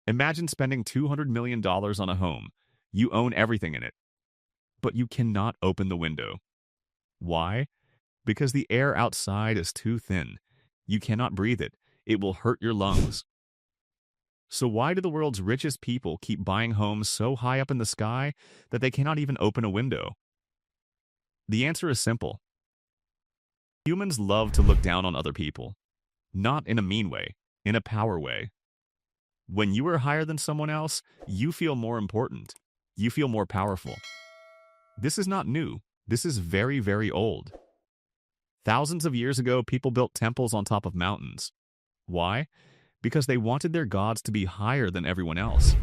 Imagine spending $200 million on a home. You own everything in it, but you cannot open the window. Why? Because the air outside is too thin. You cannot breathe it. It will hurt your lungs. So why do the world's richest people keep buying homes so high up in the sky that they cannot even open a window? The answer is simple. Humans love to look down on other people. Not in a mean way, in a power way. When you are higher than someone else, you feel more important. You feel more powerful. This is not new. This is very, very old. Thousands of years ago, people built temples on top of mountains. Why? Because they wanted their gods to be higher than everyone else.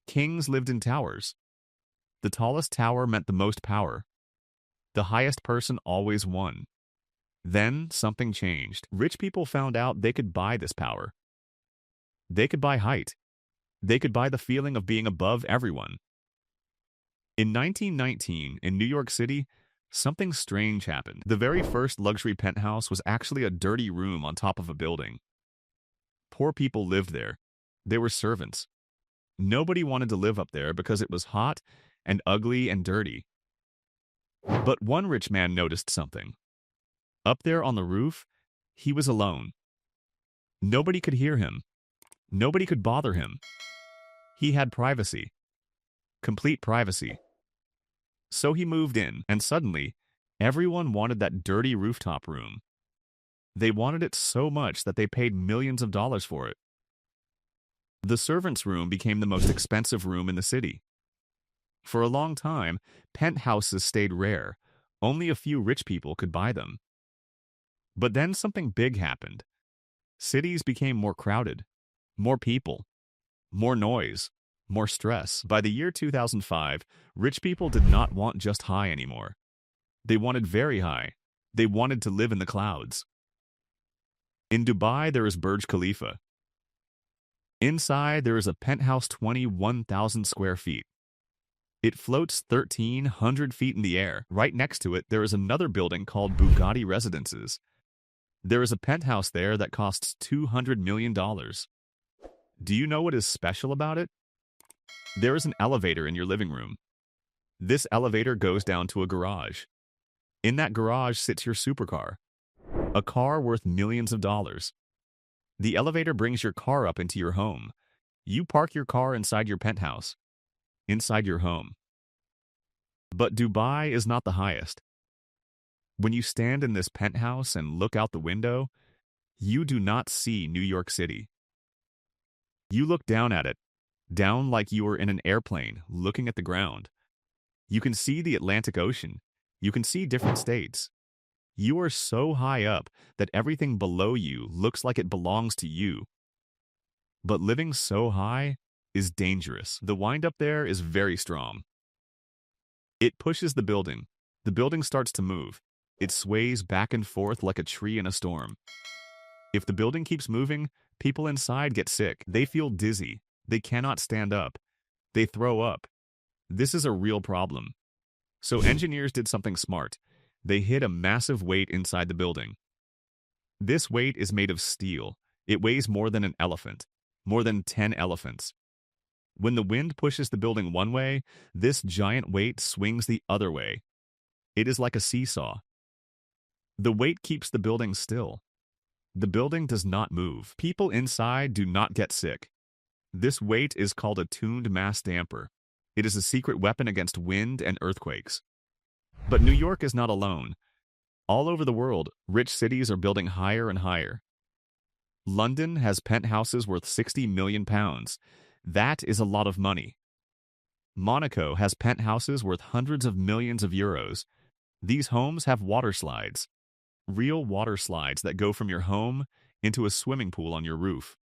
Kings lived in towers. The tallest tower meant the most power. The highest person always won. Then something changed. Rich people found out they could buy this power. They could buy height. They could buy the feeling of being above everyone. In 1919, in New York City, something strange happened. The very first luxury penthouse was actually a dirty room on top of a building. Poor people lived there. They were servants. Nobody wanted to live up there because it was hot and ugly and dirty. But one rich man noticed something. Up there on the roof, he was alone. Nobody could hear him. Nobody could bother him. He had privacy. Complete privacy. So he moved in, and suddenly, everyone wanted that dirty rooftop room. They wanted it so much that they paid millions of dollars for it. The servants' room became the most expensive room in the city. For a long time, penthouses stayed rare. Only a few rich people could buy them. But then something big happened. Cities became more crowded. More people. More noise. More stress. By the year 2005, rich people did not want just high anymore. They wanted very high. They wanted to live in the clouds. In Dubai, there is Burj Khalifa. Inside, there is a penthouse 21,000 square feet. It floats 1,300 feet in the air. Right next to it, there is another building called Bugatti Residences. There is a penthouse there that costs $200 million. Do you know what is special about it? There is an elevator in your living room. This elevator goes down to a garage. In that garage sits your supercar, a car worth millions of dollars. The elevator brings your car up into your home. You park your car inside your penthouse, inside your home. But Dubai is not the highest. When you stand in this penthouse and look out the window, you do not see New York City. You look down at it, down like you were in an airplane looking at the ground. You can see the Atlantic Ocean. You can see different states. You are so high up that everything below you looks like it belongs to you. But living so high is dangerous. The wind up there is very strong. It pushes the building. The building starts to move. It sways back and forth like a tree in a storm. If the building keeps moving, people inside get sick. They feel dizzy. They cannot stand up. They throw up. This is a real problem. So engineers did something smart. They hid a massive weight inside the building. This weight is made of steel. It weighs more than an elephant, more than 10 elephants. When the wind pushes the building one way, this giant weight swings the other way. It is like a seesaw. The weight keeps the building still. The building does not move. People inside do not get sick. This weight is called a tuned mass damper. It is a secret weapon against wind and earthquakes. But New York is not alone. All over the world, rich cities are building higher and higher. London has penthouses worth £60 million. That is a lot of money. Monaco has penthouses worth hundreds of millions of euros. These homes have water slides. Real water slides that go from your home into a swimming pool on your roof.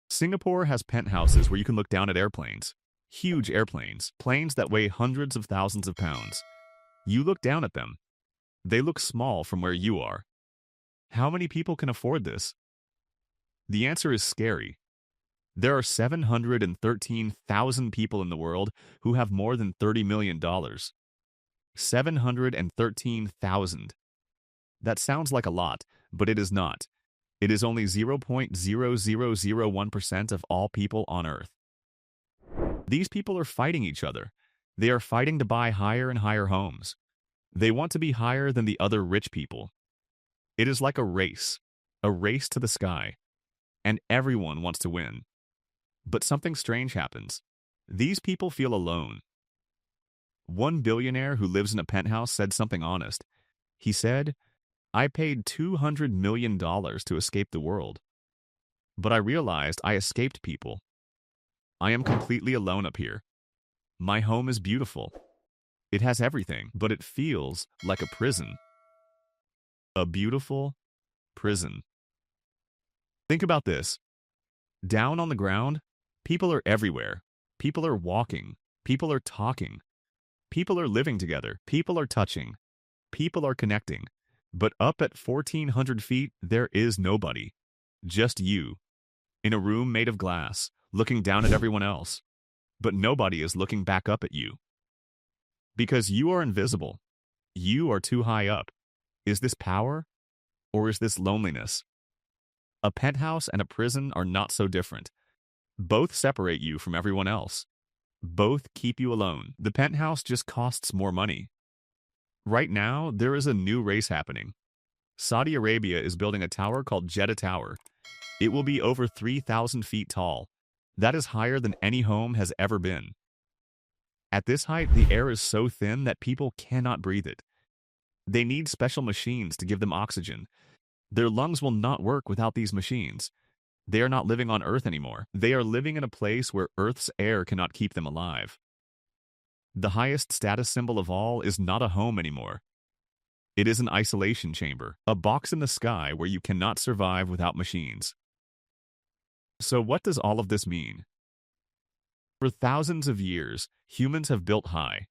Singapore has penthouses where you can look down at airplanes. Huge airplanes, planes that weigh hundreds of thousands of pounds. You look down at them. They look small from where you are. How many people can afford this? The answer is scary. There are 713,000 people in the world who have more than $30 million. 713,000. That sounds like a lot, but it is not. It is only 0.0001% of all people on Earth. These people are fighting each other. They are fighting to buy higher and higher homes. They want to be higher than the other rich people. It is like a race to the sky, and everyone wants to win. But something strange happens. These people feel alone. One billionaire who lives in a penthouse said something honest. He said, "I paid $200 million to escape the world. But I realized I escaped people. I am completely alone up here. My home is beautiful. It has everything, but it feels like a prison. A beautiful prison." Think about this. Down on the ground, people are everywhere. People are walking. People are talking. People are living together. People are touching. People are connecting. But up at 1,400 feet, there is nobody. Just you. In a room made of glass, looking down at everyone else. But nobody is looking back up at you. Because you are invisible. You are too high up. Is this power? Or is this loneliness? A penthouse and a prison are not so different. Both separate you from everyone else. Both keep you alone. The penthouse just costs more money. Right now, there is a new race happening. Saudi Arabia is building a tower called Jeddah Tower. It will be over 3,000 feet tall. That is higher than any home has ever been. At this height, the air is so thin that people cannot breathe it. They need special machines to give them oxygen. Their lungs will not work without these machines. They are not living on Earth anymore. They are living in a place where Earth's air cannot keep them alive. The highest status symbol of all is not a home anymore. It is an isolation chamber, a box in the sky where you cannot survive without machines. So what does all of this mean? For thousands of years, humans have built high.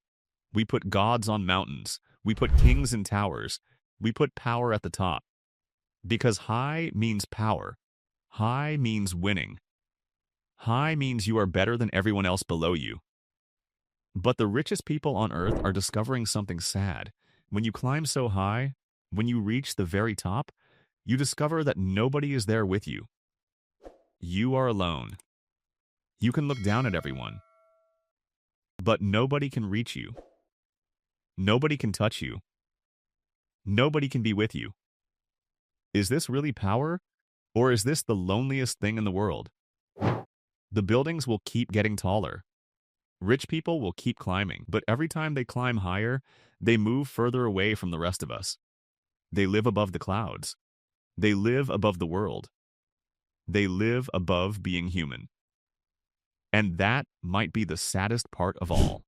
We put gods on mountains. We put kings in towers. We put power at the top. Because high means power. High means winning. High means you are better than everyone else below you. But the richest people on Earth are discovering something sad. When you climb so high, when you reach the very top, you discover that nobody is there with you. You are alone. You can look down at everyone. But nobody can reach you. Nobody can touch you. Nobody can be with you. Is this really power? Or is this the loneliest thing in the world? The buildings will keep getting taller. Rich people will keep climbing, but every time they climb higher, they move further away from the rest of us. They live above the clouds. They live above the world. They live above being human. And that might be the saddest part of all.